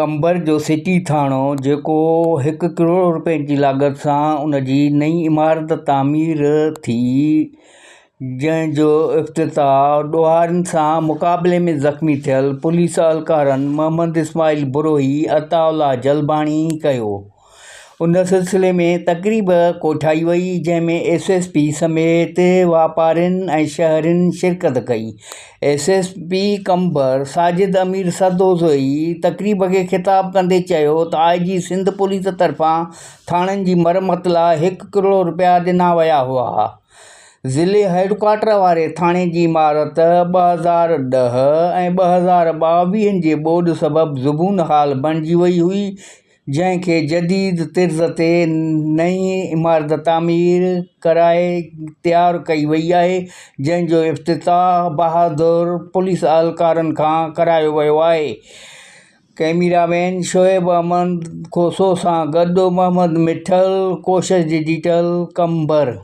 कंबर जो सिटी थाणो जेको 1 करोड़ रुपए जी लागत सां उन जी नई इमारत तामीर थी, जंहिं जो इफ़्तिताह ॾोहारनि सां मुक़ाबले में ज़ख़्मी थियल पुलिस अहलकारनि मोहम्मद इस्माइल बुरोही अताउल्लाह जलबाणी कयो। उन सिलसिले में तक़रीब कोठाई वई, जंहिंमें SSP समेत वापारियुनि ऐं शहरियुनि शिरकत कई। SSP कंबर साजिद अमीर सरदोज़ई तक़रीब खे ख़िताब कंदे चयो त IG सिंध पुलिस तरफ़ां थाणनि जी मरमत लाइ 1 करोड़ रुपया ॾिना विया हुआ। ज़िले हेडक्वार्टर वारे थाणे जी इमारत 2010 ऐं 2022 जे ॿोॾ सबबि ज़ुबून हाल बणिजी वई हुई, जंहिंखे जदीद तिर्ज़ ते नई इमारत तामीर कराए तयारु कई वई आहे, जंहिंजो इफ़्तिताह बहादुर पुलिस अहलकारनि खां करायो वियो आहे। कैमरामैन शोएब अहमद खोसो सां गॾु मोहम्मद मिठल, कोशिश डिजिटल, कंबर।